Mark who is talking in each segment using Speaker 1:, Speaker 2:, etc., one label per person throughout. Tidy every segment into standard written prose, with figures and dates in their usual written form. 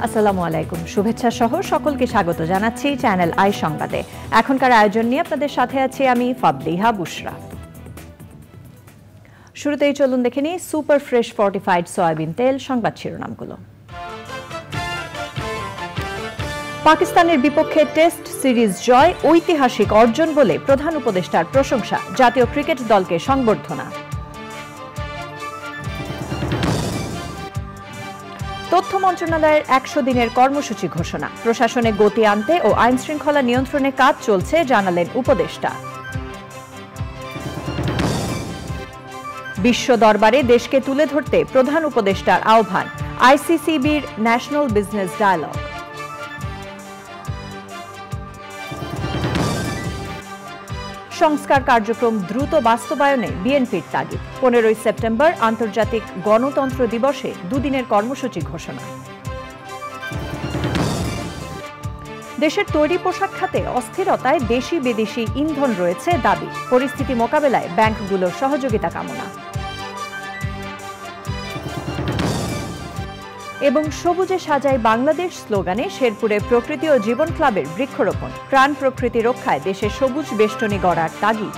Speaker 1: আসসালামু আলাইকুম, শুভেচ্ছা সহ সকলকে স্বাগত জানাচ্ছি চ্যানেল আই সংবাদে। এখনকার আয়োজন নিয়ে আপনাদের সাথে আছি আমি ফাবলিহা বুশরা। শুরুতেই চলুন দেখে নিই সুপার ফ্রেশ ফর্টিফাইড সয়াবিন তেল সংবাদ শিরোনামগুলো। পাকিস্তানের বিপক্ষে টেস্ট সিরিজ জয় ঐতিহাসিক অর্জন বলে প্রধান উপদেষ্টার প্রশংসা, জাতীয় ক্রিকেট দলকে সংবর্ধনা। তথ্য মন্ত্রণালয়ের ১০০ দিনের কর্মসূচি ঘোষণা, প্রশাসনে গতি আনতে ও আইন শৃঙ্খলা নিয়ন্ত্রণে কাজ চলছে জানালেন উপদেষ্টা। বিশ্ব দরবারে দেশকে তুলে ধরতে প্রধান উপদেষ্টার আহ্বান, আইসিসিবির ন্যাশনাল বিজনেস ডায়ালগ। সংস্কার কার্যক্রম দ্রুত বাস্তবায়নে বিএনপির তাগিদ, 15 সেপ্টেম্বর আন্তর্জাতিক গণতন্ত্র দিবসে দুদিনের কর্মসূচি ঘোষণা। দেশের তৈরি পোশাক খাতে অস্থিরতায় দেশি বিদেশি ইন্ধন রয়েছে দাবি, পরিস্থিতি মোকাবেলায় ব্যাংকগুলোর সহযোগিতা কামনা। এবং সবুজে সাজায় বাংলাদেশ স্লোগানে শেরপুরে প্রকৃতি ও জীবন ক্লাবের বৃক্ষরোপণ, প্রাণ প্রকৃতি রক্ষায় দেশের সবুজ বেষ্টনী গড়ার তাগিদ।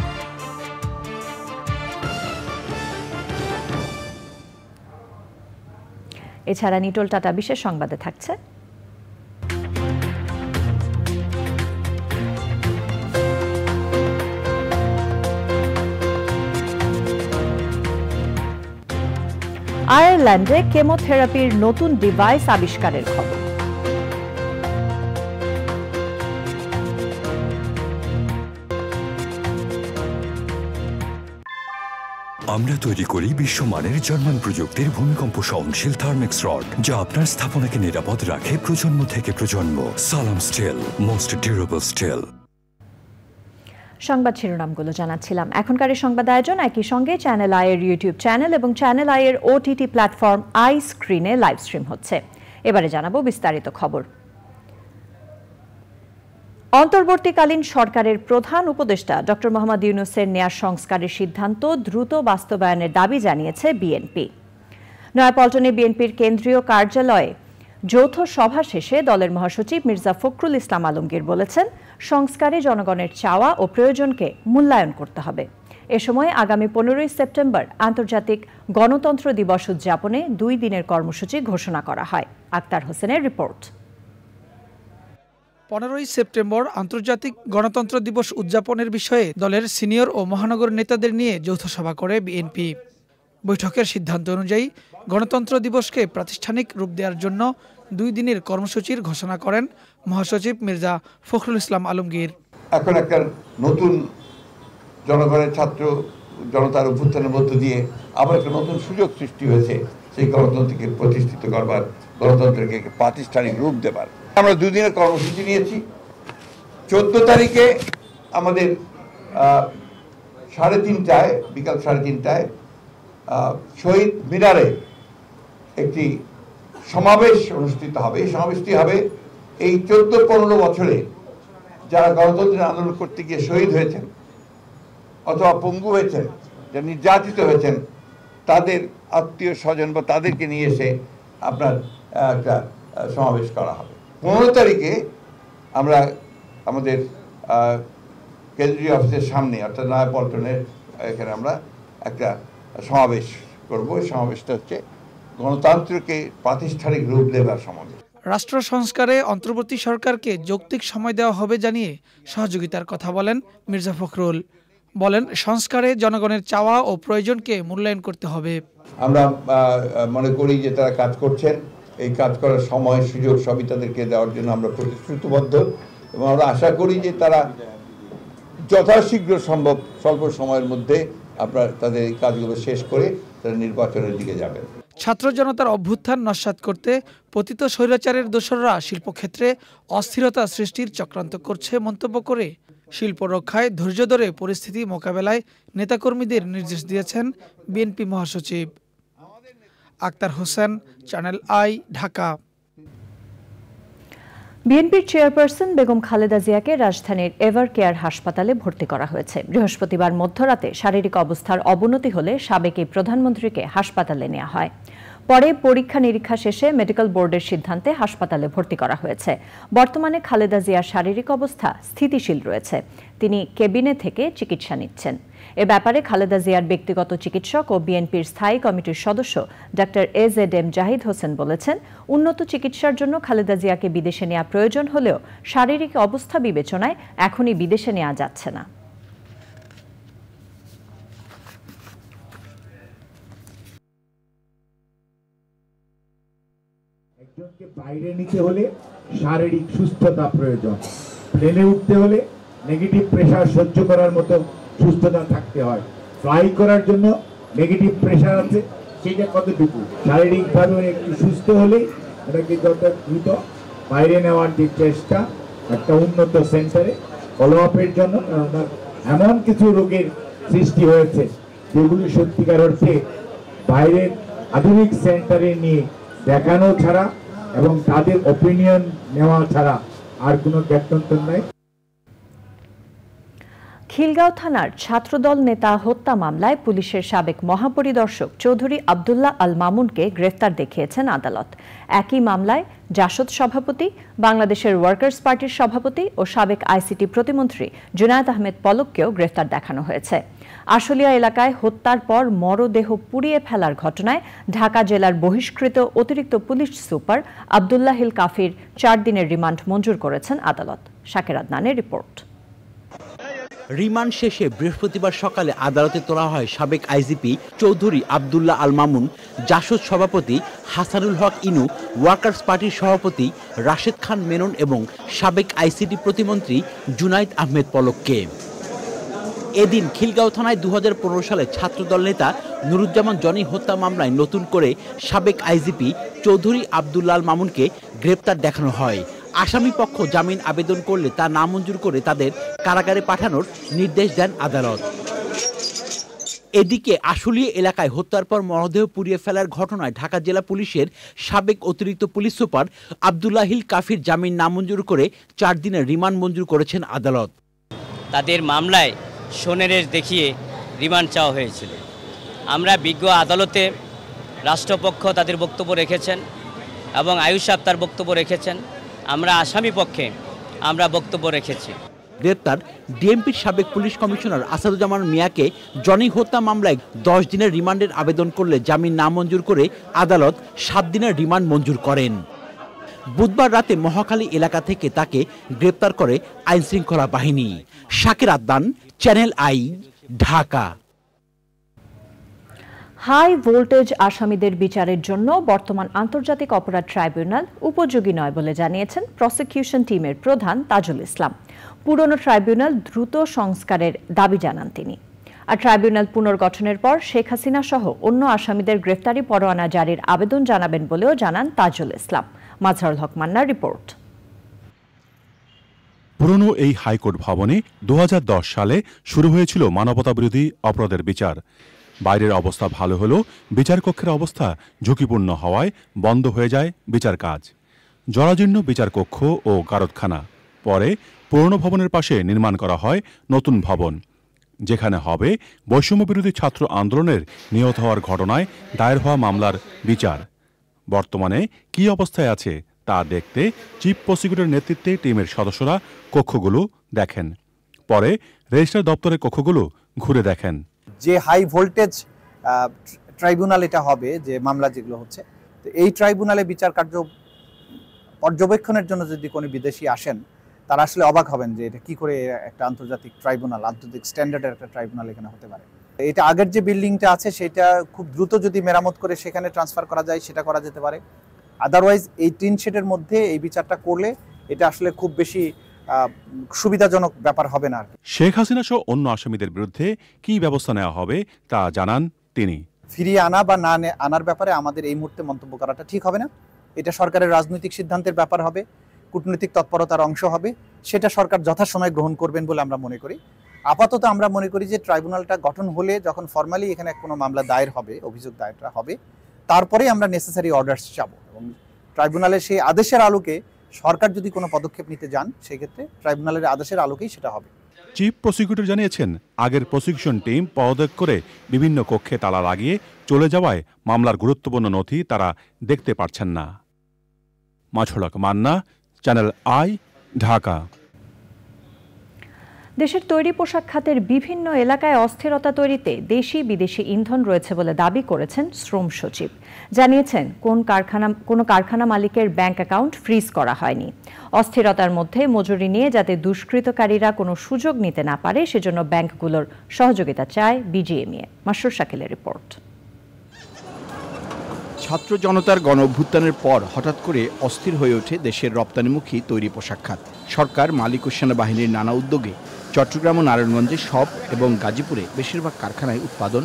Speaker 1: এছাড়া নিটোল টাটা বিশেষ সংবাদে থাকছে আয়ারল্যান্ডে কেমোথেরাপির নতুন ডিভাইস আবিষ্কারের খবর।
Speaker 2: আমরা তৈরি করি বিশ্বমানের জার্মান প্রযুক্তির ভূমিকম্প সহনশীল থার্মেক্স রড, যা আপনার স্থাপনাকে নিরাপদ রাখে প্রজন্ম থেকে প্রজন্ম। সালাম স্টিল, মোস্ট ডিউরেবল স্টিল।
Speaker 1: সংবাদ শিরোনামগুলো জানাচ্ছিলাম। এখনকার এই সংবাদ আয়োজন একই সঙ্গে চ্যানেল আই এর ইউটিউব চ্যানেল এবং চ্যানেল আই এর ওটিটি প্ল্যাটফর্ম আই স্ক্রিনে লাইভ স্ট্রিম হচ্ছে। এবারে জানাবো বিস্তারিত খবর। অন্তর্বর্তীকালীন সরকারের প্রধান উপদেষ্টা ডক্টর মোহাম্মদ ইউনূসের নেয়া সংস্কারের সিদ্ধান্ত দ্রুত বাস্তবায়নের দাবি জানিয়েছে বিএনপি। নয়াপল্টনে বিএনপির কেন্দ্রীয় কার্যালয়ে যৌথ সভা শেষে দলের মহাসচিব মির্জা ফখরুল ইসলাম আলমগীর বলেছেন, সংস্কারে জনগণের চাওয়া ও প্রয়োজনকে মূল্যায়ন করতে হবে। এ সময় আগামী 15 সেপ্টেম্বর আন্তর্জাতিক গণতন্ত্র দিবস উদযাপনে 2 দিনের কর্মসূচি ঘোষণা করা হয়। আক্তার হোসেনের রিপোর্ট।
Speaker 3: 15 সেপ্টেম্বর আন্তর্জাতিক গণতন্ত্র দিবস উদযাপনের বিষয়ে দলের সিনিয়র ও মহানগর নেতাদের নিয়ে যৌথ সভা করে বিএনপি। বৈঠকের সিদ্ধান্ত অনুযায়ী গণতন্ত্র দিবসকে প্রাতিষ্ঠানিক রূপ দেওয়ার জন্য 2 দিনের কর্মসূচির ঘোষণা করেন মহাসচিব মির্জা ফখরুল ইসলাম আলমগীর।
Speaker 4: এখন একটা নতুন জনগণের ছাত্র জনতার অভ্যুত্থানের মধ্য দিয়ে আবার একটা নতুন সুযোগ সৃষ্টি হয়েছে সেই গণতন্ত্রকে প্রতিষ্ঠিত করবার, গণতন্ত্রকে প্রাতিষ্ঠানিক রূপ দেবার। আমরা 2 দিনের কর্মসূচি নিয়েছি। 14 তারিখে আমাদের 3:30টায়, বিকাল 3:30টায় শহীদ মিনারে একটি সমাবেশ অনুষ্ঠিত হবে। এই সমাবেশটি হবে এই 14-15 বছরে যারা গণতন্ত্রের আন্দোলন করতে গিয়ে শহীদ হয়েছেন অথবা পঙ্গু হয়েছেন, যারা নির্যাতিত হয়েছেন, তাদের আত্মীয় স্বজন বা তাদেরকে নিয়ে এসে আপনার একটা সমাবেশ করা হবে। 15 তারিখে আমরা আমাদের কেন্দ্রীয় অফিসের সামনে অর্থাৎ নয়াপল্টনের এখানে আমরা একটা সমাবেশ করব। এই সমাবেশটা হচ্ছে গণতন্ত্রকে প্রাতিষ্ঠানিক রূপ দেবার সমাবেশ।
Speaker 3: রাষ্ট্র সংস্কারে অন্তর্বর্তী সরকারকে যৌক্তিক সময় দেওয়া হবে জানিয়ে সহযোগিতার কথা বলেন মির্জা ফখরুল। বলেন, সংস্কারে জনগণের চাওয়া ও প্রয়োজনকে মূল্যায়ন করতে হবে।
Speaker 4: আমরা মনে করি যে তারা কাজ করছেন, এই কাজ করার সময় সুযোগ সবই তাদেরকে দেওয়ার জন্য আমরা প্রতিশ্রুতিবদ্ধ এবং আমরা আশা করি যে তারা যথাশীঘ্র সম্ভব স্বল্প সময়ের মধ্যে আপনার তাদের এই কাজগুলো শেষ করে তারা নির্বাচনের দিকে যাবেন।
Speaker 3: ছাত্র জনতার অভ্যুত্থান নস্যাৎ করতে পতিত স্বৈরাচারের দোসররা শিল্পক্ষেত্রে অস্থিরতা সৃষ্টির চক্রান্ত করছে মন্তব্য করে শিল্প রক্ষায় ধৈর্য ধরে পরিস্থিতি মোকাবেলায় নেতাকর্মীদের নির্দেশ দিয়েছেন বিএনপি মহাসচিব। Akhtar Hossain, channel I, Dhaka.
Speaker 1: বিএনপির চেয়ারপারসন বেগম খালেদা জিয়াকে রাজধানীর এভার কেয়ার হাসপাতালে ভর্তি করা হয়েছে। বৃহস্পতিবার মধ্যরাতে শারীরিক অবস্থার অবনতি হলে সাবেক এই প্রধানমন্ত্রীকে হাসপাতালে নেওয়া হয়। পরে পরীক্ষা নিরীক্ষা শেষে মেডিকেল বোর্ডের সিদ্ধান্তে হাসপাতালে ভর্তি করা হয়েছে। বর্তমানে খালেদা জিয়ার শারীরিক অবস্থা স্থিতিশীল রয়েছে। তিনি কেবিনে থেকে চিকিৎসা নিচ্ছেন। এ ব্যাপারে খালেদা জিয়ার ব্যক্তিগত চিকিৎসক ও বিএনপির স্থায়ী কমিটির সদস্য ডক্টর AZM জাহিদ হোসেন বলেছেন, উন্নত চিকিৎসার জন্য খালেদা জিয়াকে বিদেশে নেওয়া প্রয়োজন হলেও শারীরিক অবস্থা বিবেচনায় এখনই বিদেশে নেওয়া যাচ্ছে না।
Speaker 5: একজনকে বাইরে নিতে হলে শারীরিক সুস্থতা প্রয়োজন, প্লেনে উঠতে হলে নেগেটিভ প্রেসার সহ্য করার মতো সুস্থতা থাকতে হয়। ফ্লাই করার জন্য নেগেটিভ প্রেসার আছে, সেটা কতটুকু, শারীরিকভাবে একটু সুস্থ হলেই ওনাকে যত দ্রুত বাইরে নেওয়ার যে চেষ্টা একটা উন্নত সেন্টারে ফলো আপের জন্য। ওনার এমন কিছু রোগের সৃষ্টি হয়েছে যেগুলি সত্যিকার অর্থে বাইরের আধুনিক সেন্টারে নিয়ে দেখানো ছাড়া এবং তাদের ওপিনিয়ন নেওয়া ছাড়া আর কোনো গত্যন্তর নাই।
Speaker 1: খিলগাঁও থানার ছাত্রদল নেতা হত্যা মামলায় পুলিশের সাবেক মহাপরিদর্শক চৌধুরী আব্দুল্লাহ আল মামুনকে গ্রেফতার দেখিয়েছেন আদালত। একই মামলায় জাসদ সভাপতি, বাংলাদেশের ওয়ার্কার্স পার্টির সভাপতি ও সাবেক আইসিটি প্রতিমন্ত্রী জুনায়েদ আহমেদ পলককেও গ্রেফতার দেখানো হয়েছে। আশুলিয়া এলাকায় হত্যার পর মরদেহ পুড়িয়ে ফেলার ঘটনায় ঢাকা জেলার বহিষ্কৃত অতিরিক্ত পুলিশ সুপার আব্দুল্লাহিল কাফির 4 দিনের রিমান্ড মঞ্জুর করেছেন আদালত। শাকির আদনানের রিপোর্ট।
Speaker 6: রিমান্ড শেষে বৃহস্পতিবার সকালে আদালতে তোলা হয় সাবেক আইজিপি চৌধুরী আব্দুল্লাহ আল মামুন, জাসদ সভাপতি হাসানুল হক ইনু, ওয়ার্কার্স পার্টির সভাপতি রাশেদ খান মেনন এবং সাবেক আইসিটি প্রতিমন্ত্রী জুনায়েদ আহমেদ পলককে। এদিন খিলগাঁও থানায় 2015 সালে ছাত্রদল নেতা নুরুজ্জামান জনি হত্যা মামলায় নতুন করে সাবেক আইজিপি চৌধুরী আব্দুল্লাহ আল মামুনকে গ্রেপ্তার দেখানো হয়। আসামি পক্ষ জামিন আবেদন করলে তা নামঞ্জুর করে তাদের কারাগারে পাঠানোর নির্দেশ দেন আদালত। এদিকে আশুলিয়া এলাকায় হত্যার পর মরদেহ পুড়িয়ে ফেলার ঘটনায় ঢাকা জেলা পুলিশের সাবেক অতিরিক্ত পুলিশ সুপার আব্দুল্লাহিল কাফির জামিন নামঞ্জুর করে 4 দিনের রিমান্ড মঞ্জুর করেছেন আদালত।
Speaker 7: তাদের মামলায় সোনেরের দেখিয়ে রিমান্ড চাওয়া হয়েছিল। আমরা বিজ্ঞ আদালতে রাষ্ট্রপক্ষ তাদের বক্তব্য রেখেছেন এবং আয়ুষ সাহেব তার বক্তব্য রেখেছেন, আমরা আসামি পক্ষে আমরা বক্তব্য রেখেছি।
Speaker 6: গ্রেপ্তার ডিএমপির সাবেক পুলিশ কমিশনার আসাদুজ্জামান মিয়াকে জনি হত্যা মামলায় 10 দিনের রিমান্ডের আবেদন করলে জামিন নামঞ্জুর করে আদালত 7 দিনের রিমান্ড মঞ্জুর করেন। বুধবার রাতে মহাখালী এলাকা থেকে তাকে গ্রেপ্তার করে আইনশৃঙ্খলা বাহিনী। Shakir Adnan, channel I, Dhaka.
Speaker 1: High voltage আসামিদের বিচারের জন্য বর্তমান আন্তর্জাতিক অপরাধ ট্রাইব্যুনাল উপযোগী নয় বলে জানিয়েছেন প্রসিকিউশন টিমের প্রধান তাজুল ইসলাম। পুরনো ট্রাইব্যুনাল দ্রুত সংস্কারের দাবি জানান তিনি। আর ট্রাইব্যুনাল পুনর্গঠনের পর শেখ হাসিনা সহ অন্য আসামিদের গ্রেফতারি পরোয়ানা জারির আবেদন জানাবেন বলেও জানান তাজুল ইসলাম। মাজহারুল হক মান্নার রিপোর্ট।
Speaker 8: পুরনো এই হাইকোর্ট ভবনে 2010 সালে শুরু হয়েছিল মানবতাবিরোধী অপরাধের বিচার। বাইরের অবস্থা ভালো হলেও বিচারকক্ষের অবস্থা ঝুঁকিপূর্ণ হওয়ায় বন্ধ হয়ে যায় বিচার কাজ। জরাজীর্ণ বিচারকক্ষ ও গারদখানা। পরে পুরনো ভবনের পাশে নির্মাণ করা হয় নতুন ভবন, যেখানে হবে বৈষম্যবিরোধী ছাত্র আন্দোলনের নিহত হওয়ার ঘটনায় দায়ের হওয়া মামলার বিচার। বর্তমানে কী অবস্থায় আছে তা দেখতে চিফ প্রসিকিউটরের নেতৃত্বে টিমের সদস্যরা কক্ষগুলো দেখেন। পরে রেজিস্ট্রার দপ্তরের কক্ষগুলো ঘুরে দেখেন।
Speaker 9: যে হাই ভোল্টেজ ট্রাইব্যুনাল এটা হবে, যে মামলা যেগুলো হচ্ছে, তো এই ট্রাইব্যুনালে বিচার কার্য পর্যবেক্ষণের জন্য যদি কোনো বিদেশি আসেন, তারা আসলে অবাক হবেন যে এটা কি করে একটা আন্তর্জাতিক ট্রাইব্যুনাল, আন্তর্জাতিক স্ট্যান্ডার্ডের একটা ট্রাইব্যুনাল এখানে হতে পারে। এটা আগের যে বিল্ডিংটা আছে সেটা খুব দ্রুত যদি মেরামত করে সেখানে ট্রান্সফার করা যায় সেটা করা যেতে পারে। আদারওয়াইজ এই টিন শেডের মধ্যে এই বিচারটা করলে এটা আসলে খুব বেশি সুবিধাজনক ব্যাপার হবে না।
Speaker 8: শেখ হাসিনা সহ অন্য আসামিদের বিরুদ্ধে কি ব্যবস্থা নেওয়া হবে তা জানান তিনি।
Speaker 9: ফিরিয়ে আনা বা না আনার ব্যাপারে আমাদের এই মুহূর্তে মন্তব্য করাটা ঠিক হবে না। এটা সরকারের রাজনৈতিক সিদ্ধান্তের ব্যাপার হবে, কূটনৈতিক তৎপরতার অংশ হবে, সেটা সরকার যথাসময়ে গ্রহণ করবেন বলে আমরা মনে করি। আপাতত আমরা মনে করি যে ট্রাইব্যুনালটা গঠন হলে যখন ফর্মালি এখানে কোনো মামলা দায়ের হবে, অভিযোগ দায়েরটা হবে, তারপরে আমরা নেসেসারি অর্ডারস চাব এবং ট্রাইব্যুনালের সেই আদেশের আলোকে সরকার যদি কোনো পদক্ষেপ নিতে যান সেক্ষেত্রে ট্রাইব্যুনালের আদেশের আলোকেই সেটা হবে।
Speaker 8: চিফ প্রসিকিউটর জানিয়েছেন, আগের প্রসিকিউশন টিম পদত্যাগ করে বিভিন্ন কক্ষে তালা লাগিয়ে চলে যাওয়ায় মামলার গুরুত্বপূর্ণ নথি তারা দেখতে পারছেন না। মাছুল হক মান্না, চ্যানেল আই, ঢাকা।
Speaker 1: দেশের তৈরি পোশাক খাতের বিভিন্ন এলাকায় অস্থিরতা তৈরিতে দেশি বিদেশি ইন্ধন রয়েছে বলে দাবি করেছেন শ্রম সচিব। জানিয়েছেন, কোনো কারখানা মালিকের ব্যাংক অ্যাকাউন্ট ফ্রিজ করা হয়নি। অস্থিরতার মধ্যে মজুরি নিয়ে যাতে দুষ্কৃতকারীরা কোনো সুযোগ নিতে না পারে সেজন্য ব্যাংকগুলোর সহযোগিতা চায় বিজিএমইএ। মাসরুর শাকিলের রিপোর্ট।
Speaker 10: ছাত্র জনতার গণ অভ্যুত্থানের পর হঠাৎ করে অস্থির হয়ে ওঠে দেশের রপ্তানিমুখী তৈরি পোশাক খাত। সরকার, মালিক ও সেনাবাহিনীর নানা উদ্যোগে চট্টগ্রাম ও নারায়ণগঞ্জে সব এবং গাজীপুরে বেশিরভাগ কারখানায় উৎপাদন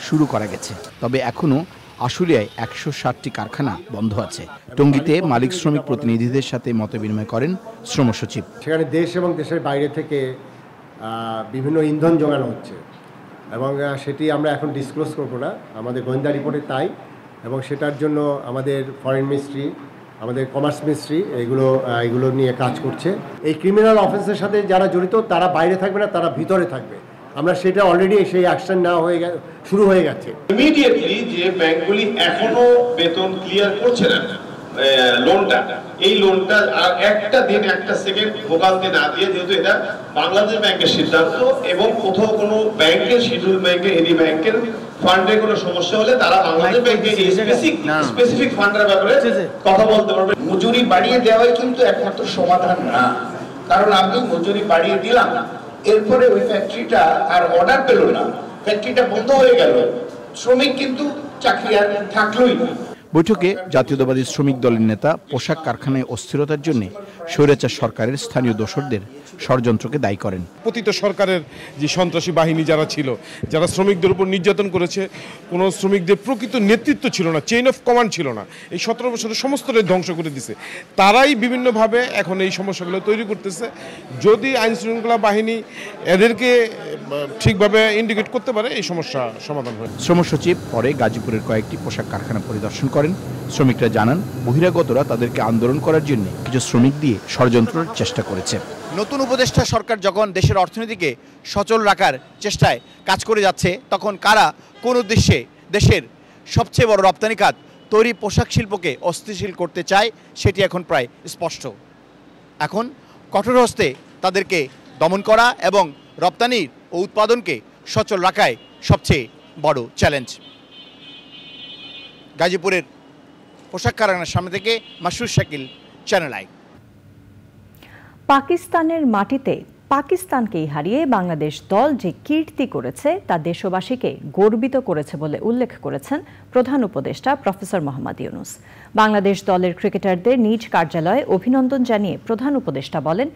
Speaker 10: শুরু করা গেছে। তবে এখনও আশুলিয়ায় ১৬০টি কারখানা বন্ধ আছে। টঙ্গীতে মালিক শ্রমিক প্রতিনিধিদের সাথে মতবিনিময় করেন শ্রম সচিব।
Speaker 11: সেখানে দেশ এবং দেশের বাইরে থেকে বিভিন্ন ইন্ধন জোগানো হচ্ছে এবং সেটি আমরা এখন ডিসক্লোজ করব না, আমাদের গোয়েন্দা রিপোর্টে তাই। এবং সেটার জন্য আমাদের ফরেন মিনিস্ট্রি, আমাদের কমার্স মিনিস্ট্রি এগুলো নিয়ে কাজ করছে। এই ক্রিমিনাল অফেন্সের সাথে যারা জড়িত তারা বাইরে থাকবে না, তারা ভিতরে থাকবে। আমরা সেটা অলরেডি সেই অ্যাকশন নেওয়া শুরু হয়ে গেছে।
Speaker 12: ইমিডিয়েটলি যে ব্যাংকগুলি এখনো বেতন ক্লিয়ার করছে না লোনটা, এই লোনটা একটা দিন একটা সেকেন্ড ভোগান্তি না দিয়ে, যেহেতু এটা বাংলাদেশ ব্যাংকের সিদ্ধান্ত এবং কোথাও কোনো ব্যাংকের শিডিউল ব্যাংকের এনি ব্যাংকের ফান্ডে কোনো সমস্যা হলে তারা বাংলাদেশ ব্যাংকে স্পেসিফিক ফান্ডের ব্যাপারে কথা বলতে পারবে।
Speaker 13: মজুরি বাড়িয়ে দেওয়াই কিন্তু একমাত্র সমাধান না, কারণ আমি মজুরি বাড়িয়ে দিলাম, এরপরে ওই ফ্যাক্টরিটা আর অর্ডার পেল না, ফ্যাক্টরিটা বন্ধ হয়ে গেল, শ্রমিক কিন্তু চাকরি আর থাকলোই না।
Speaker 10: বৈঠকে জাতীয়তাবাদী শ্রমিক দলের নেতা পোশাক কারখানায় অস্থিরতার জন্য স্বৈরাচার সরকারের স্থানীয় দোসরদের ষড়যন্ত্রকে দায়ী করেন।
Speaker 14: পতিত সরকারের যে সন্ত্রাসী বাহিনী যারা ছিল, যারা শ্রমিকদের উপর নির্যাতন করেছে, কোনো শ্রমিকদের প্রকৃত নেতৃত্ব ছিল না, চেইন অফ কমান্ড ছিল না, এই 17 বছরের সমস্তটাই ধ্বংস করে দিছে। তারাই বিভিন্নভাবে এখন এই সমস্যাগুলো তৈরি করতেছে। যদি আইন শৃঙ্খলা বাহিনী এদেরকে ঠিকভাবে ইন্ডিকেট করতে পারে, এই সমস্যা সমাধান হয়।
Speaker 10: শ্রম সচিব পরে গাজীপুরের কয়েকটি পোশাক কারখানা পরিদর্শন করেন। শ্রমিকরা জানান, বহিরাগতরা তাদেরকে আন্দোলন করার জন্য কিছু শ্রমিক দিয়ে ষড়যন্ত্রের চেষ্টা করেছে।
Speaker 15: নতুন উপদেষ্টা সরকার যখন দেশের অর্থনীতিকে সচল রাখার চেষ্টায় কাজ করে যাচ্ছে, তখন কারা কোন উদ্দেশ্যে দেশের সবচেয়ে বড় রপ্তানি খাত তৈরি পোশাক শিল্পকে অস্থিতিশীল করতে চায় সেটি এখন প্রায় স্পষ্ট। এখন কঠোর হস্তে তাদেরকে দমন করা এবং রপ্তানির ও উৎপাদনকে সচল রাখাই সবচেয়ে বড় চ্যালেঞ্জ। গাজীপুরের পোশাক কারখানার সামনে থেকে মাসরুর শাকিল, চ্যানেল আই।
Speaker 1: পাকিস্তানের মাটিতে পাকিস্তানকেই হারিয়ে বাংলাদেশ দল যে কীর্তি করেছে তা দেশবাসীকে গর্বিত করেছে বলে উল্লেখ করেছেন প্রধান উপদেষ্টা প্রফেসর মোহাম্মদ ইউনূস। বাংলাদেশ দলের ক্রিকেটারদের নিজ কার্যালয়ে অভিনন্দন জানিয়ে প্রধান উপদেষ্টা বলেন,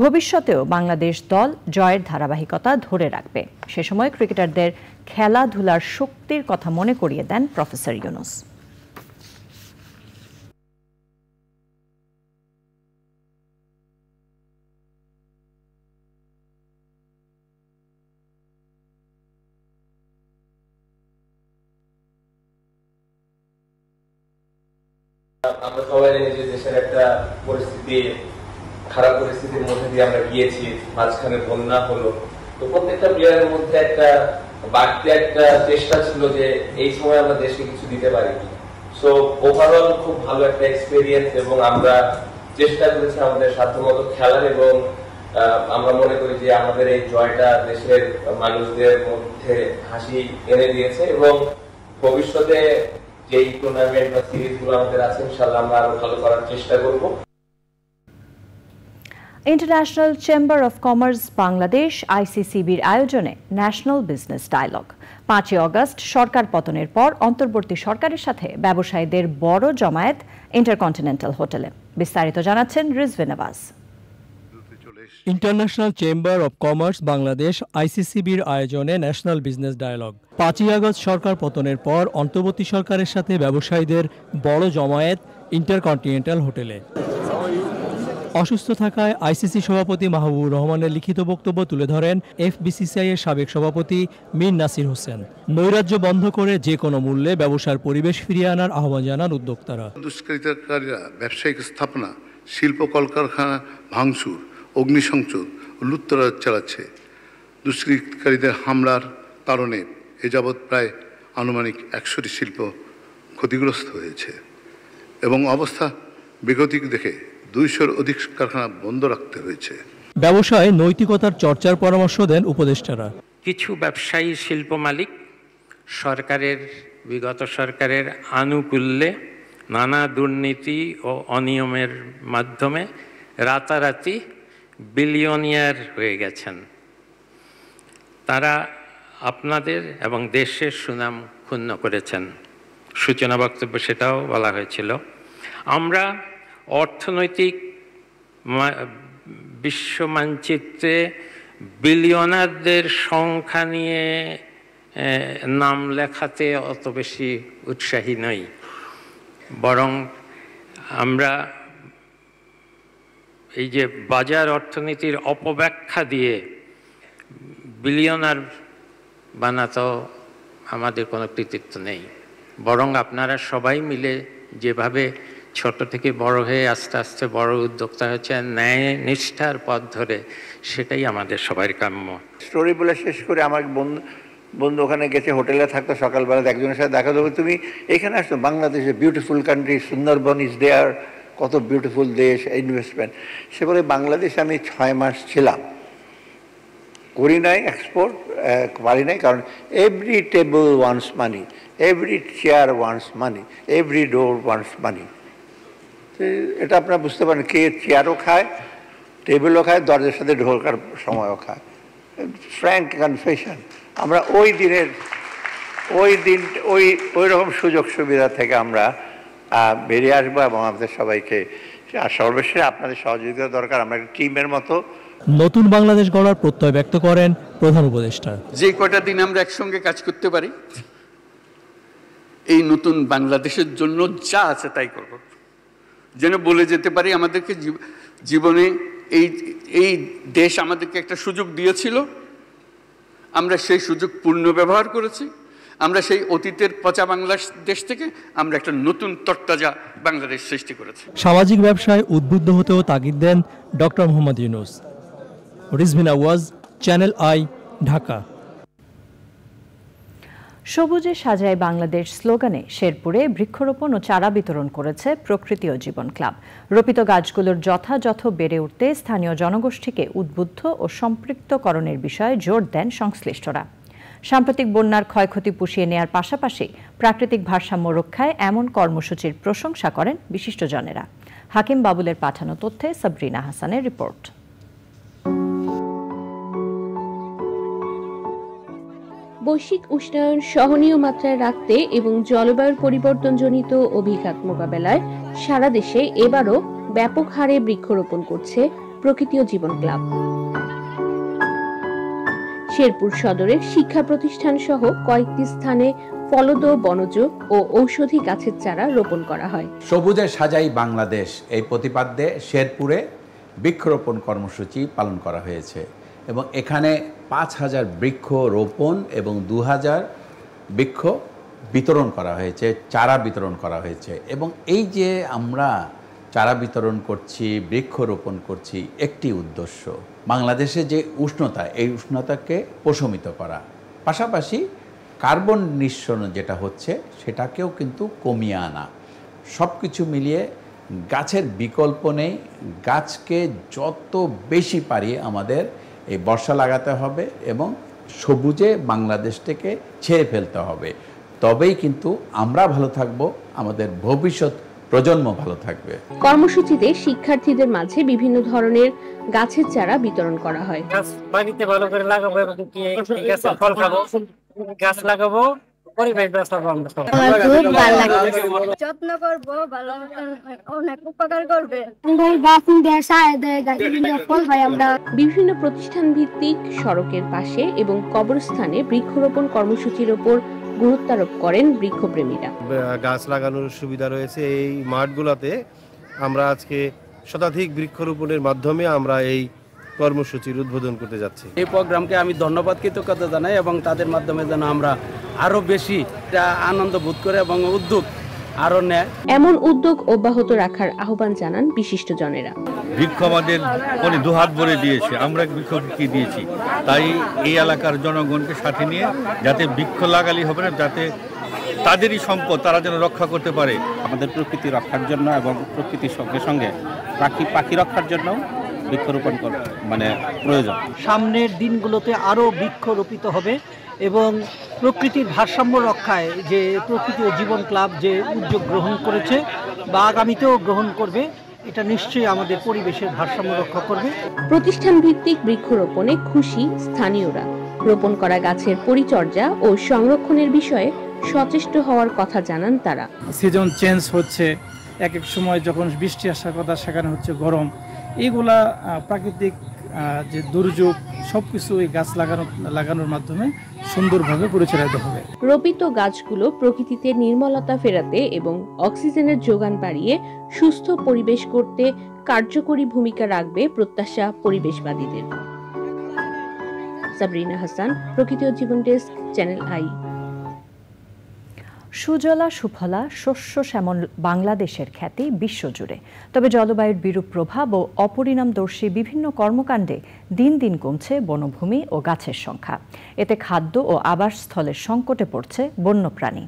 Speaker 1: ভবিষ্যতেও বাংলাদেশ দল জয়ের ধারাবাহিকতা ধরে রাখবে। সে সময় ক্রিকেটারদের খেলাধুলার শক্তির কথা মনে করিয়ে দেন প্রফেসর ইউনূস।
Speaker 16: আমরা সবাই জানি যে দেশের একটা পরিস্থিতি, খারাপ পরিস্থিতির মধ্যে দিয়ে আমরা গিয়েছি, মাঝখানে বন্যা হলো, তো প্রত্যেকটা প্লেয়ারের মধ্যে একটা বাড়তি একটা চেষ্টা ছিল যে এই সময় আমরা দেশকে কিছু দিতে পারি। সো ওভারঅল খুব ভালো একটা এক্সপেরিয়েন্স এবং আমরা চেষ্টা করেছি আমাদের সাধ্যমতো খেলার, এবং আমরা মনে করি যে আমাদের এই জয়টা দেশের মানুষদের মধ্যে হাসি এনে দিয়েছে এবং ভবিষ্যতে যে টুর্নামেন্ট বা সিরিজগুলো আমাদের আছে ইনশাআল্লাহ আমরা আরো ভালো করার চেষ্টা করব।
Speaker 1: International chamber of commerce Bangladesh আইসিসিবির আয়োজনে ন্যাশনাল বিজনেস ডায়ালগ 5 আগস্ট সরকার পতনের পর অন্তর্বর্তী সরকারের সাথে ব্যবসায়ীদের বড় জমায়েত ইন্টারকন্টিনেন্টাল হোটেলে। বিস্তারিত জানাচ্ছেন Rizvi Nawaz.
Speaker 17: International chamber of commerce Bangladesh আইসিসিবির আয়োজনে ন্যাশনাল বিজনেস ডায়ালগ 5 আগস্ট সরকার পতনের পর অন্তর্বর্তী সরকারের সাথে ব্যবসায়ীদের বড় জমায়েত ইন্টারকন্টিনেন্টাল হোটেলে। অসুস্থ থাকায় আইসিসি সভাপতি মাহবুবুর রহমানের লিখিত বক্তব্য তুলে ধরেন এফবিসিসিআই এর সাবেক সভাপতি মীর নাসির হোসেন। নৈরাজ্য বন্ধ করে যে কোনো মূল্যে ব্যবসার পরিবেশ ফিরিয়ে আনার আহ্বান জানান উদ্যোক্তারা।
Speaker 18: দুষ্কৃতকারীরা ব্যবসায়িক স্থাপনা, শিল্প কলকারখানা ভাঙচুর, অগ্নিসংযোগ, লুটতরাজ চালাচ্ছে। দুষ্কৃতকারীদের হামলার কারণে এ যাবৎ প্রায় আনুমানিক 100টি শিল্প ক্ষতিগ্রস্ত হয়েছে এবং অবস্থা বেগতিক দেখে 200-র অধিক কারখানা বন্ধ রাখতে হয়েছে।
Speaker 17: ব্যবসায় নৈতিকতার চর্চার পরামর্শ দেন উপদেষ্টারা।
Speaker 19: কিছু ব্যবসায়ী শিল্প মালিক বিগত সরকারের আনুকূল্যে নানা দুর্নীতি ও অনিয়মের মাধ্যমে রাতারাতি বিলিয়নিয়ার হয়ে গেছেন। তারা আপনাদের এবং দেশের সুনাম ক্ষুণ্ণ করেছেন। সূচনা বক্তব্যে সেটাও বলা হয়েছিল। আমরা অর্থনৈতিক বিশ্ব মানচিত্রে বিলিয়নারদের সংখ্যা নিয়ে নাম লেখাতে অত বেশি উৎসাহী নই, বরং আমরা এই যে বাজার অর্থনীতির অপব্যাখ্যা দিয়ে বিলিয়নার বানাতো আমাদের কোনো কৃতিত্ব নেই, বরং আপনারা সবাই মিলে যেভাবে ছোট থেকে বড় হয়ে আস্তে আস্তে বড় উদ্যোক্তা হচ্ছে ন্যায় নিষ্ঠার পথ ধরে, সেটাই আমাদের সবার কাম্য।
Speaker 20: স্টোরি বলে শেষ করে আমার বন্ধু ওখানে গেছে, হোটেলে থাকতো, সকালবেলা একজনের সাথে দেখা দেবো, তুমি এখানে আসছো, বাংলাদেশে beautiful country, Sundarban is there, কত বিউটিফুল দেশ, ইনভেস্টমেন্ট। সে বলে বাংলাদেশে আমি 6 মাস ছিলাম, করি নাই এক্সপোর্ট, পারি নাই, কারণ এভরি টেবল ওয়ান্টস মানি, এভরি চেয়ার ওয়ান্টস মানি, এভরি ডোর ওয়ান্টস মানি। এটা আপনারা বুঝতে পারেন, কে চেয়ারও খায়, টেবিলও খায়, দরজার সাথে ঢোকার সময়ও খায়। ফ্র্যাঙ্ক কনফেশন, আমরা ওই রকম সুযোগ সুবিধা থেকে আমরা বেরিয়ে আসবো এবং আমাদের সবাইকে সর্বশেষে আপনাদের সহযোগিতা দরকার। আমরা একটা টিমের মতো
Speaker 17: নতুন বাংলাদেশ গড়ার প্রত্যয় ব্যক্ত করেন প্রধান উপদেষ্টা।
Speaker 21: যে কয়টা দিন আমরা একসঙ্গে কাজ করতে পারি, এই নতুন বাংলাদেশের জন্য যা আছে তাই করব, যেন বলে যেতে পারি আমাদেরকে জীবনে এই দেশ আমাদেরকে একটা সুযোগ দিয়েছিল, আমরা সেই সুযোগ পূর্ণ ব্যবহার করেছি। আমরা সেই অতীতের পচা বাংলাদেশ থেকে আমরা একটা নতুন তরতাজা বাংলাদেশ সৃষ্টি করেছি।
Speaker 17: সামাজিক ব্যবসায় উদ্বুদ্ধ হতেও তাগিদ দেন doctor Mohammad Yunus. Rizvi Nawaz, channel I, Dhaka.
Speaker 1: সবুজে সাজায় বাংলাদেশ স্লোগানে শেরপুরে বৃক্ষরোপণ ও চারা বিতরণ করেছে প্রকৃতি ও জীবন ক্লাব। রোপিত গাছগুলোর যথাযথ বেড়ে উঠতে স্থানীয় জনগোষ্ঠীকে উদ্বুদ্ধ ও সম্পৃক্তকরণের বিষয়ে জোর দেন সংশ্লিষ্টরা। সাম্প্রতিক বন্যার ক্ষয়ক্ষতি পুষিয়ে নেয়ার পাশাপাশি প্রাকৃতিক ভারসাম্য রক্ষায় এমন কর্মসূচির প্রশংসা করেন বিশিষ্টজনেরা। হাকিম বাবুলের পাঠানো তথ্যে সাবরিনা হাসানের রিপোর্ট।
Speaker 22: বৈশ্বিক উষ্ণায়ন সহনীয় মাত্রায় রাখতে এবং জলবায়ুর পরিবর্তনজনিত অভিঘাত মোকাবেলায় সারা দেশে এবারও ব্যাপক হারে বৃক্ষরোপণ করছে প্রকৃতি ও জীবন ক্লাব। শেরপুর সদরের শিক্ষা প্রতিষ্ঠান সহ কয়েকটি স্থানে ফলদ, বনজ ও ঔষধি গাছের চারা রোপণ করা হয়।
Speaker 23: সবুজে সাজাই বাংলাদেশ এই প্রতিপাদ্যে শেরপুরে বৃক্ষরোপণ কর্মসূচি পালন করা হয়েছে এবং এখানে 5000 বৃক্ষ রোপণ এবং 2000 বৃক্ষ বিতরণ করা হয়েছে, চারা বিতরণ করা হয়েছে। এবং এই যে আমরা চারা বিতরণ করছি, বৃক্ষরোপণ করছি, একটি উদ্দেশ্য বাংলাদেশে যে উষ্ণতা, এই উষ্ণতাকে প্রশমিত করা, পাশাপাশি কার্বন নিঃসরণ যেটা হচ্ছে সেটাকেও কিন্তু কমিয়ে আনা। সব কিছু মিলিয়ে গাছের বিকল্প নেই, গাছকে যত বেশি পারি আমাদের এই বর্ষা লাগাতে হবে এবং সবুজে বাংলাদেশটাকে ছেড়ে ফেলতে হবে, তবেই কিন্তু আমরা ভালো থাকব, আমাদের ভবিষ্যৎ প্রজন্ম ভালো থাকবে।
Speaker 22: কর্মসূচিতে শিক্ষার্থীদের মাঝে বিভিন্ন ধরনের গাছের চারা বিতরণ করা হয়।
Speaker 24: গাছ বাড়িতে ভালো করে লাগাবো এবং গাছের ফল খাবো, গাছ লাগাবো, পরিবেশ বাঁচাবো, আমরা
Speaker 25: যত্ন করবো, ভালো অনেক উপকার করবে।
Speaker 22: বিভিন্ন প্রতিষ্ঠান ভিত্তিক সড়কের পাশে এবং কবরস্থানে বৃক্ষরোপণ কর্মসূচির উপর গুরুত্ব আরোপ করেন বৃক্ষপ্রেমীরা।
Speaker 26: গাছ লাগানোর সুবিধা রয়েছে এই মাঠগুলোতে। আমরা আজকে শতাধিক বৃক্ষরোপণের মাধ্যমে আমরা এই কর্মসূচির উদ্বোধন করতে যাচ্ছি।
Speaker 27: এই প্রোগ্রামকে আমি ধন্যবাদ, কৃতজ্ঞতা জানাই এবং তাদের মাধ্যমে যেন আমরা আরও বেশি আনন্দ বোধ করে এবং উদ্যোগ আরও নেয়।
Speaker 22: এমন উদ্যোগ অব্যাহত রাখার আহ্বান জানান বিশিষ্টজনেরা।
Speaker 2: বৃক্ষ আমাদের উনি দুহাত ভরে দিয়েছে, আমরা বৃক্ষকে কি দিয়েছি, তাই এই এলাকার জনগণকে সাথে নিয়ে যাতে বৃক্ষ লাগালি হবে না, যাতে তাদেরই সম্পদ তারা যেন রক্ষা করতে পারে।
Speaker 3: আমাদের প্রকৃতি রক্ষার জন্য এবং প্রকৃতির সঙ্গে সঙ্গে পাখি রক্ষার জন্য বৃক্ষরোপণ মানে প্রয়োজন।
Speaker 4: সামনের দিনগুলোতে আরও বৃক্ষ রোপিত হবে এবং প্রকৃতির ভারসাম্য রক্ষায় যে প্রকৃতি ও জীবন ক্লাব যে উদ্যোগ গ্রহণ করেছে বা আগামীতেও গ্রহণ করবে, এটা নিশ্চয়ই আমাদের পরিবেশের ভারসাম্য রক্ষা করবে।
Speaker 22: প্রতিষ্ঠান ভিত্তিক বৃক্ষরোপণে খুশি স্থানীয়রা। রোপণ করা গাছের পরিচর্যা ও সংরক্ষণের বিষয়ে সচেষ্ট হওয়ার কথা জানান তারা।
Speaker 27: সিজন চেঞ্জ হচ্ছে, এক এক সময় যখন বৃষ্টি আসার কথা সেখানে হচ্ছে গরম, এইগুলা প্রাকৃতিক যে দুর্যোগ সবকিছু এই গাছ লাগানোর মাধ্যমে সুন্দরভাবে পরিচালিত হবে।
Speaker 22: রোপিত গাছগুলো প্রকৃতিতে নির্মলতা ফেরাতে এবং অক্সিজেনের যোগান বাড়িয়ে সুস্থ পরিবেশ করতে কার্যকরী ভূমিকা রাখবে প্রত্যাশা পরিবেশবাদীদের। সাবরিনা হাসান, প্রকৃতি ও জীবন ডেস্ক, চ্যানেল আই।
Speaker 1: সুজলা সুফলা শস্য শ্যামল বাংলাদেশের খ্যাতি বিশ্বজুড়ে, তবে জলবায়ুর বিরূপ প্রভাব ও অপরিণামদর্শী বিভিন্ন কর্মকাণ্ডে দিন দিন কমছে বনভূমি ও গাছের সংখ্যা। এতে খাদ্য ও আবাসস্থলের সংকটে পড়ছে বন্যপ্রাণী।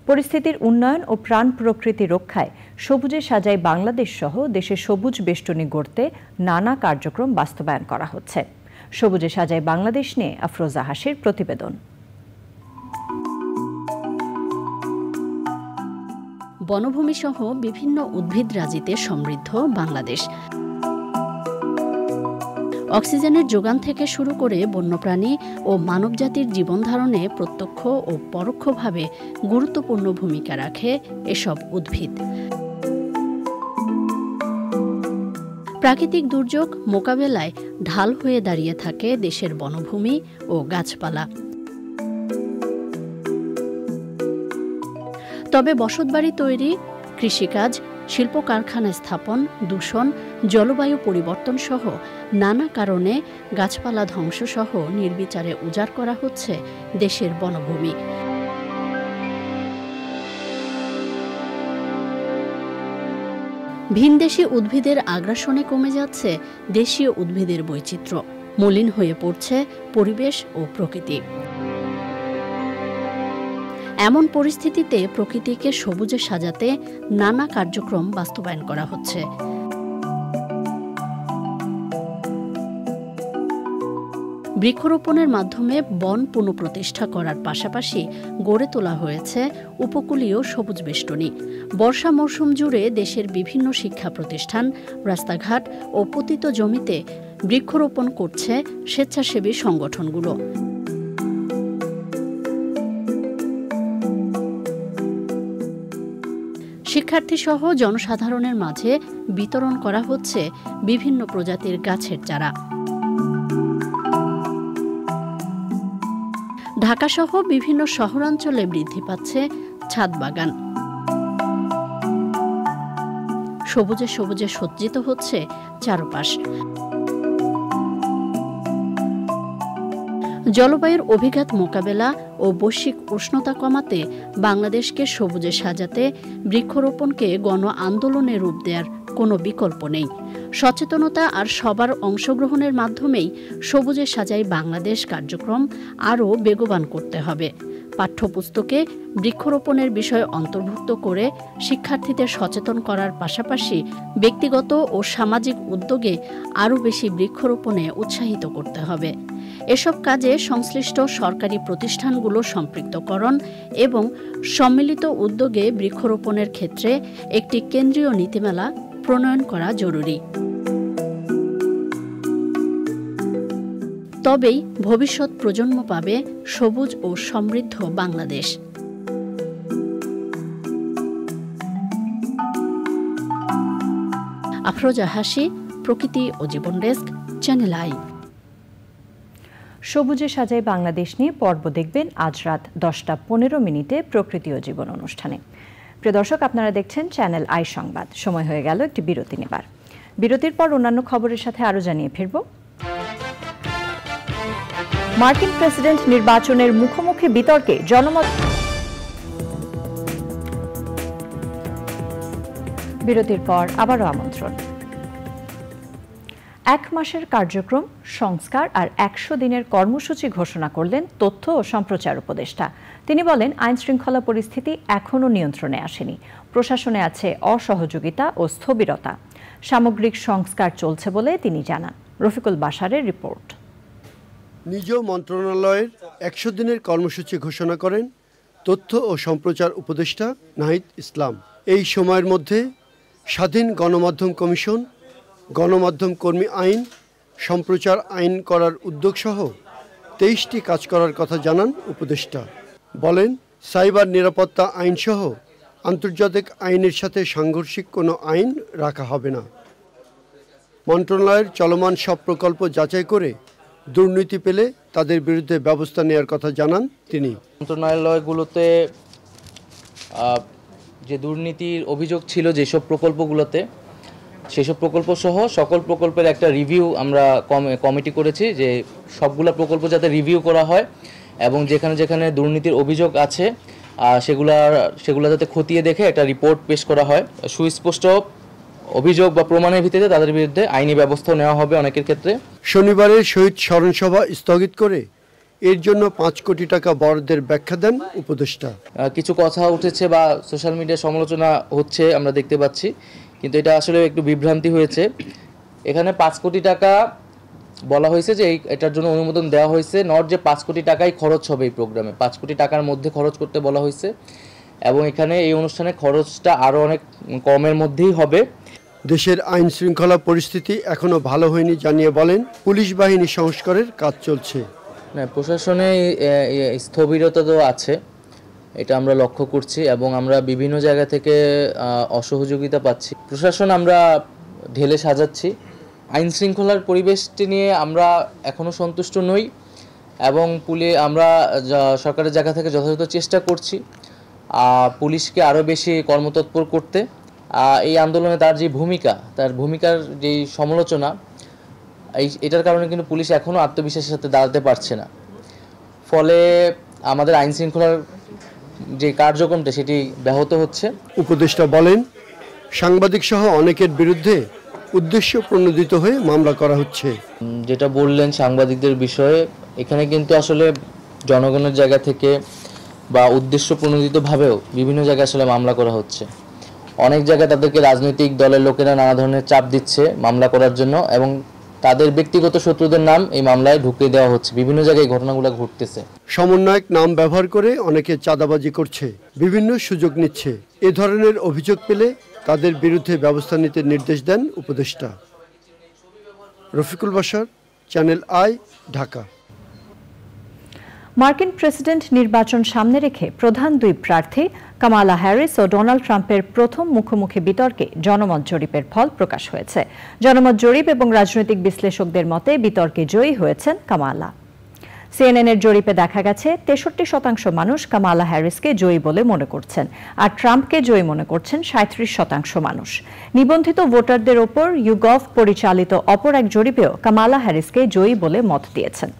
Speaker 1: পরিস্থিতির উন্নয়ন ও প্রাণ প্রকৃতি রক্ষায় সবুজে সাজাই বাংলাদেশ সহ দেশে সবুজ বেষ্টনী গড়তে নানা কার্যক্রম বাস্তবায়ন করা হচ্ছে। সবুজে সাজাই বাংলাদেশ নিয়ে আফরোজা হাসির প্রতিবেদন।
Speaker 5: বনভূমি সহ বিভিন্ন উদ্ভিদরাজিতে সমৃদ্ধ বাংলাদেশ। অক্সিজেনের যোগান থেকে শুরু করে বন্যপ্রাণী ও মানবজাতির জীবনধারণে প্রত্যক্ষ ও পরোক্ষভাবে গুরুত্বপূর্ণ ভূমিকা রাখে এসব উদ্ভিদ। প্রাকৃতিক দুর্যোগ মোকাবেলায় ঢাল হয়ে দাঁড়িয়ে থাকে দেশের বনভূমি ও গাছপালা। তবে বসতবাড়ি তৈরি, কৃষিকাজ, শিল্প কারখানা স্থাপন, দূষণ, জলবায়ু পরিবর্তন সহ নানা কারণে গাছপালা ধ্বংস সহ নির্বিচারে উজাড় করা হচ্ছে দেশের বনভূমি। ভিনদেশি উদ্ভিদের আগ্রাসনে কমে যাচ্ছে দেশীয় উদ্ভিদের বৈচিত্র্য, মলিন হয়ে পড়ছে পরিবেশ ও প্রকৃতি। এমন পরিস্থিতিতে প্রকৃতিকে সবুজে সাজাতে নানা কার্যক্রম বাস্তবায়ন করা হচ্ছে। বৃক্ষরোপণের মাধ্যমে বন পুনঃপ্রতিষ্ঠা করার পাশাপাশি গড়ে তোলা হয়েছে উপকূলীয় সবুজ বেষ্টনী। বর্ষা মৌসুম জুড়ে দেশের বিভিন্ন শিক্ষা প্রতিষ্ঠান, রাস্তাঘাট ও পতিত জমিতে বৃক্ষরোপণ করছে স্বেচ্ছাসেবী সংগঠনগুলো। শিক্ষার্থীসহ জনসাধারণের মাঝে বিতরণ করা হচ্ছে বিভিন্ন প্রজাতির গাছের চারা। ঢাকাসহ বিভিন্ন শহরাঞ্চলে বৃদ্ধি পাচ্ছে ছাদ বাগান। সবুজে সবুজে সজ্জিত হচ্ছে চারপাশ। জলবায়ুর অভিঘাত মোকাবেলা ও বৈশ্বিক উষ্ণতা কমাতে বাংলাদেশকে সবুজে সাজাতে বৃক্ষরোপণকে গণ আন্দোলনে রূপ দেওয়ার কোনো বিকল্প নেই। সচেতনতা আর সবার অংশগ্রহণের মাধ্যমেই সবুজে সাজাই বাংলাদেশ কার্যক্রম আরও বেগবান করতে হবে। পাঠ্যপুস্তকে বৃক্ষরোপণের বিষয় অন্তর্ভুক্ত করে শিক্ষার্থীদের সচেতন করার পাশাপাশি ব্যক্তিগত ও সামাজিক উদ্যোগে আরও বেশি বৃক্ষরোপণে উৎসাহিত করতে হবে। এসব কাজে সংশ্লিষ্ট সরকারি প্রতিষ্ঠানগুলো সম্পৃক্তকরণ এবং সম্মিলিত উদ্যোগে বৃক্ষরোপণের ক্ষেত্রে একটি কেন্দ্রীয় নীতিমালা প্রণয়ন করা জরুরি। তবেই ভবিষ্যৎ প্রজন্ম পাবে সবুজ ও সমৃদ্ধ বাংলাদেশ। আফরোজা হাসি, প্রকৃতি ও জীবন ডেস্ক, চ্যানেল আই।
Speaker 1: সবুজে সাজাই বাংলাদেশ নিয়ে পর্ব দেখবেন আজ রাত 10:15 প্রকৃতি ও জীবন অনুষ্ঠানে। প্রিয় দর্শক, আপনারা দেখছেন চ্যানেল আই সংবাদ। সময় হয়ে গেল একটি বিরতি নেবার। বিরতির পর অন্যান্য খবরের সাথে আরও জানিয়ে ফিরব। মার্কিন প্রেসিডেন্ট নির্বাচনের মুখোমুখি বিতর্কে জনমত বিরতির পর আবারও আমন্ত্রণ। 1 মাসের কার্যক্রম সংস্কার আর 100 দিনের কর্মসূচি ঘোষণা করলেন তথ্য ও সম্প্রচার উপদেষ্টা। তিনি বলেন, আইন শৃঙ্খলা পরিস্থিতি এখনও নিয়ন্ত্রণে আসেনি, প্রশাসনে আছে অসহযোগিতা ও স্থবিরতা। সামগ্রিক সংস্কার চলছে বলে তিনি জানান। রফিকুল বাশারের রিপোর্ট।
Speaker 6: নিজ মন্ত্রণালয়ের 100 দিনের কর্মসূচি ঘোষণা করেন তথ্য ও সম্প্রচার উপদেষ্টা নাহিদ ইসলাম। এই সময়ের মধ্যে স্বাধীন গণমাধ্যম কমিশন, গণমাধ্যম কর্মী আইন, সম্প্রচার আইন করার উদ্যোগসহ 23টি কাজ করার কথা জানান উপদেষ্টা। বলেন, সাইবার নিরাপত্তা আইনসহ আন্তর্জাতিক আইনের সাথে সাংঘর্ষিক কোনো আইন রাখা হবে না। মন্ত্রণালয়ের চলমান সব প্রকল্প যাচাই করে দুর্নীতি পেলে তাদের বিরুদ্ধে ব্যবস্থা নেওয়ার কথা জানান তিনি।
Speaker 7: মন্ত্রণালয়গুলোতে যে দুর্নীতির অভিযোগ ছিল যেসব প্রকল্পগুলোতে, সেসব প্রকল্প সহ সকল প্রকল্পের একটা রিভিউ আমরা কমিটি করেছি, যে সবগুলো প্রকল্প যাতে রিভিউ করা হয় এবং যেখানে যেখানে দুর্নীতির অভিযোগ আছে সেগুলো যাতে খতিয়ে দেখে একটা রিপোর্ট পেশ করা হয়। সুস্পষ্ট অভিযোগ বা প্রমাণের ভিত্তিতে তাদের বিরুদ্ধে আইনি ব্যবস্থা নেওয়া হবে অনেকের ক্ষেত্রে।
Speaker 6: শনিবারের শহীদ স্মরণসভা স্থগিত করে এর জন্য 5 কোটি টাকা বরাদ্দের ব্যাখ্যা দেন উপদেষ্টা।
Speaker 7: কিছু কথা উঠেছে বা সোশ্যাল মিডিয়ায় সমালোচনা হচ্ছে আমরা দেখতে পাচ্ছি, কিন্তু এটা আসলে একটু বিভ্রান্তি হয়েছে। এখানে 5 কোটি টাকা বলা হয়েছে যে এটার জন্য অনুমোদন দেওয়া হয়েছে, নট যে 5 কোটি টাকাই খরচ হবে এই প্রোগ্রামে। 5 কোটি টাকার মধ্যে খরচ করতে বলা হয়েছে এবং এখানে এই অনুষ্ঠানে খরচটা আরও অনেক কমের মধ্যেই হবে।
Speaker 6: দেশের আইন শৃঙ্খলা পরিস্থিতি এখনো ভালো হয়নি জানিয়ে বলেন, পুলিশ বাহিনী সংস্কারের কাজ চলছে।
Speaker 7: না, প্রশাসনে স্থবিরতা তো আছে, এটা আমরা লক্ষ্য করছি এবং আমরা বিভিন্ন জায়গা থেকে অসহযোগিতা পাচ্ছি। প্রশাসন আমরা ঢেলে সাজাচ্ছি। আইন শৃঙ্খলার পরিবেশটি নিয়ে আমরা এখনও সন্তুষ্ট নই এবং আমরা সরকারের জায়গা থেকে যথাযথ চেষ্টা করছি পুলিশকে আরও বেশি কর্মতৎপর করতে। এই আন্দোলনে তার ভূমিকার যেই সমালোচনা, এটার কারণে কিন্তু পুলিশ এখনও আত্মবিশ্বাসের সাথে দাঁড়াতে পারছে না। ফলে আমাদের আইন শৃঙ্খলার যে কার্যক্রমটা সেটি ব্যাহত হচ্ছে।
Speaker 6: উপদেষ্টা বলেন, সাংবাদিক সহ অনেকের বিরুদ্ধে উদ্দেশ্য প্রণোদিত হয়ে মামলা করা হচ্ছে।
Speaker 7: যেটা বললেন সাংবাদিকদের বিষয়ে, এখানে কিন্তু আসলে জনগণের জায়গা থেকে বা উদ্দেশ্য প্রণোদিতভাবেও বিভিন্ন জায়গায় আসলে মামলা করা হচ্ছে। অনেক জায়গায় তাদেরকে রাজনৈতিক দলের লোকেরা নানা ধরনের চাপ দিচ্ছে মামলা করার জন্য এবং তাদের ব্যক্তিগত শত্রুদের নাম এই মামলায় ঢুকিয়ে দেওয়া হচ্ছে। বিভিন্ন জায়গায় ঘটনাগুলো ঘটতেছে।
Speaker 6: সমন্বয়ক নাম ব্যবহার করে অনেকে চাঁদাবাজি করছে, বিভিন্ন সুযোগ নিচ্ছে। এ ধরনের অভিযোগ পেলে তাদের বিরুদ্ধে ব্যবস্থা নিতে নির্দেশ দেন উপদেষ্টা। Rafiqul Bashar, channel I, Dhaka.
Speaker 1: মার্কিন প্রেসিডেন্ট নির্বাচন সামনে রেখে প্রধান 2 প্রার্থী কামালা হ্যারিস ও ডোনাল্ড ট্রাম্পের প্রথম মুখোমুখি বিতর্কে জনমত জরিপের ফল প্রকাশ হয়েছে। জনমত জরিপ এবং রাজনৈতিক বিশ্লেষকদের মতে বিতর্কে জয়ী হয়েছেন কামালা। সিএনএনের জরিপে দেখা গেছে 63% মানুষ কামালা হ্যারিসকে জয়ী বলে মনে করছেন, আর ট্রাম্পকে জয়ী মনে করছেন 37% মানুষ। নিবন্ধিত ভোটারদের ওপর ইউগভ পরিচালিত অপর এক জরিপেও কামালা হ্যারিসকে জয়ী বলে মত দিয়েছেন।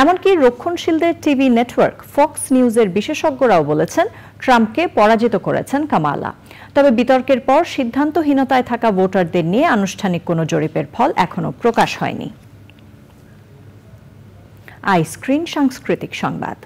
Speaker 1: এমনকি রক্ষণশীলদের টিভি নেটওয়ার্ক ফক্স নিউজের বিশেষজ্ঞরাও বলেছেন ট্রাম্পকে পরাজিত করেছেন কামালা। তবে বিতর্কের পর সিদ্ধান্তহীনতায় থাকা ভোটারদের নিয়ে আনুষ্ঠানিক কোনো জরিপের ফল এখনো প্রকাশ হয়নি। আইস্ক্রিন সাংস্কৃতিক সংবাদ।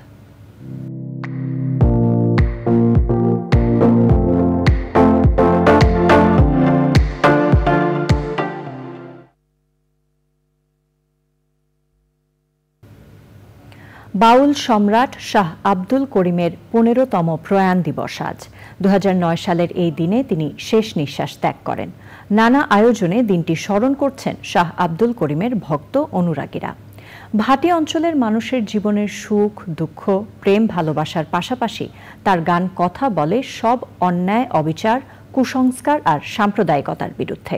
Speaker 1: বাউল সম্রাট শাহ আব্দুল করিমের 15তম প্রয়াণ দিবস আজ। 2009 সালের এই দিনে তিনি শেষ নিঃশ্বাস ত্যাগ করেন। নানা আয়োজনে দিনটি স্মরণ করছেন শাহ আব্দুল করিমের ভক্ত অনুরাগীরা। ভাটি অঞ্চলের মানুষের জীবনের সুখ দুঃখ, প্রেম ভালোবাসার পাশাপাশি তার গান কথা বলে সব অন্যায়, অবিচার, কুসংস্কার আর সাম্প্রদায়িকতার বিরুদ্ধে।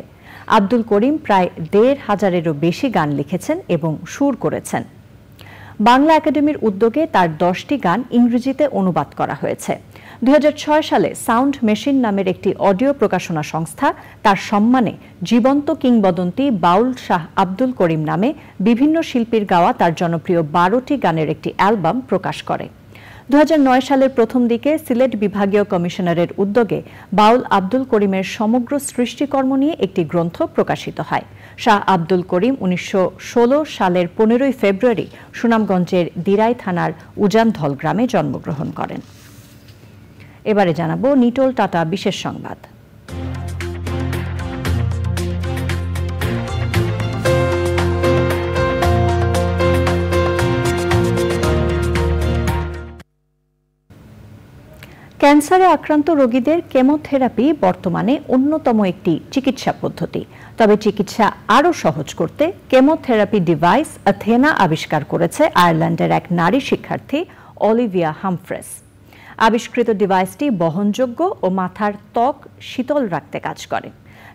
Speaker 1: আব্দুল করিম প্রায় 1,500-এরও বেশি গান লিখেছেন এবং সুর করেছেন। বাংলা একাডেমির উদ্যোগে তার 10টি গান ইংরেজিতে অনুবাদ করা হয়েছে। 2006 সালে সাউন্ড মেশিন নামের একটি অডিও প্রকাশনা সংস্থা তার সম্মানে জীবন্ত কিংবদন্তি বাউল শাহ আব্দুল করিম নামে বিভিন্ন শিল্পীর গাওয়া তার জনপ্রিয় 12টি গানের একটি অ্যালবাম প্রকাশ করে। 2009 সালের প্রথম দিকে সিলেট বিভাগীয় কমিশনারের উদ্যোগে বাউল আব্দুল করিমের সমগ্র সৃষ্টিকর্ম নিয়ে একটি গ্রন্থ প্রকাশিত হয়। শাহ আব্দুল করিম 1916 সালের 15 ফেব্রুয়ারি সুনামগঞ্জের দিরাই থানার উজানধল গ্রামে জন্মগ্রহণ করেন। এবারে জানাবো নিটোল টাটা বিশেষ সংবাদ। ক্যান্সারে আক্রান্ত রোগীদের কেমোথেরাপি বর্তমানে অন্যতম একটি চিকিৎসা পদ্ধতি। তবে চিকিৎসা আরও সহজ করতে কেমোথেরাপি ডিভাইস অ্যাথেনা আবিষ্কার করেছে আয়ারল্যান্ডের এক নারী শিক্ষার্থী অলিভিয়া হামফ্রেস। আবিষ্কৃত ডিভাইসটি বহনযোগ্য ও মাথার ত্বক শীতল রাখতে কাজ করে।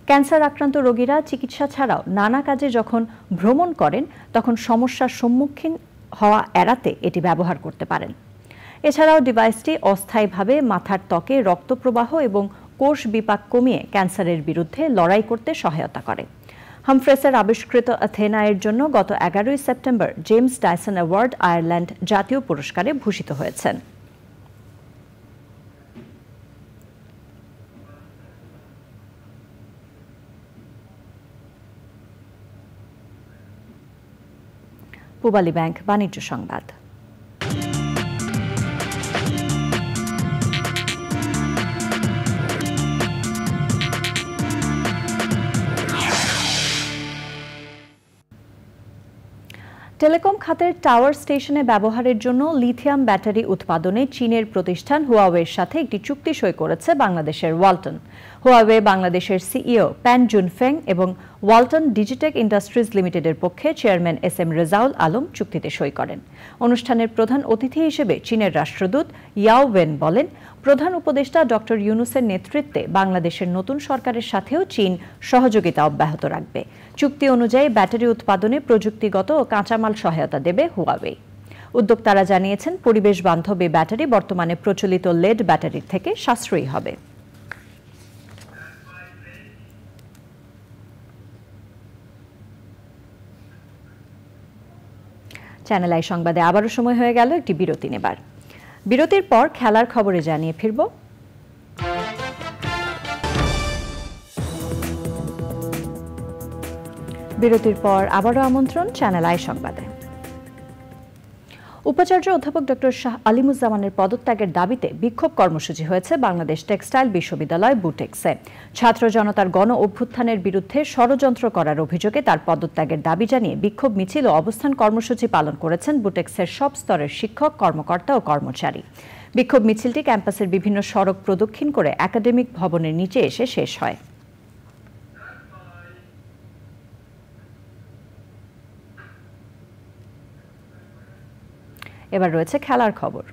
Speaker 1: ক্যান্সার আক্রান্ত রোগীরা চিকিৎসা ছাড়াও নানা কাজে যখন ভ্রমণ করেন তখন সমস্যার সম্মুখীন হওয়া এড়াতে এটি ব্যবহার করতে পারেন। এছাড়াও ডিভাইসটি অস্থায়ীভাবে মাথার ত্বকে রক্ত প্রবাহ এবং কোষ বিপাক কমিয়ে ক্যান্সারের বিরুদ্ধে লড়াই করতে সহায়তা করে। হামফ্রেসের আবিষ্কৃত অ্যাথেনা এর জন্য গত 11 September James Dyson award Ireland জাতীয় পুরস্কারে ভূষিত হয়েছেন। পূবালী ব্যাংক বাণিজ্য সংবাদ। টেলিকম খাতের টাওয়ার স্টেশনে ব্যবহারের জন্য লিথিয়াম ব্যাটারি উৎপাদনে চীনের প্রতিষ্ঠান হুয়াওয়ের সাথে একটি চুক্তি সই করেছে বাংলাদেশের ওয়ালটন। হুয়াওয়ে বাংলাদেশের সিইও প্যান জুনফেং এবং ওয়ালটন ডিজিটেক ইন্ডাস্ট্রিজ লিমিটেডের পক্ষে চেয়ারম্যান SM রেজাউল আলম চুক্তিতে সই করেন। অনুষ্ঠানের প্রধান অতিথি হিসেবে চীনের রাষ্ট্রদূত ইয়াও ওয়েন বলেন, প্রধান উপদেষ্টা ডক্টর ইউনুসের নেতৃত্বে বাংলাদেশের নতুন সরকারের সাথেও চীন সহযোগিতা অব্যাহত রাখবে। চুক্তি অনুযায়ী ব্যাটারি উৎপাদনে প্রযুক্তিগত ও কাঁচামাল সহায়তা দেবে হুয়াওয়ে। উদ্যোক্তারা জানিয়েছেন, পরিবেশ বান্ধব এই ব্যাটারি বর্তমানে প্রচলিত লেড ব্যাটারির থেকে সাশ্রয়ী হবে। চ্যানেল আই সংবাদে আবারও সময় হয়ে গেল একটি বিরতি নেবার। বিরতির পর খেলার খবরে জানিয়ে ফিরব। বিরতির পর আবারও আমন্ত্রণ চ্যানেল আই সংবাদে। উপাচার্য অধ্যাপক ডক্টর শাহ আলিমুজ্জামানের পদত্যাগের দাবিতে বিক্ষোভ কর্মসূচি হয়েছে বাংলাদেশ টেক্সটাইল বিশ্ববিদ্যালয় বুটেক্সে। ছাত্র জনতার গণ অভ্যুত্থানের বিরুদ্ধে ষড়যন্ত্র করার অভিযোগে তার পদত্যাগের দাবি জানিয়ে বিক্ষোভ মিছিল ও অবস্থান কর্মসূচি পালন করেছেন বুটেক্সের সব স্তরের শিক্ষক, কর্মকর্তা ও কর্মচারী। বিক্ষোভ মিছিলটি ক্যাম্পাসের বিভিন্ন সড়ক প্রদক্ষিণ করে একাডেমিক ভবনের নিচে এসে শেষ হয়। এবার রয়েছে খেলার খবর।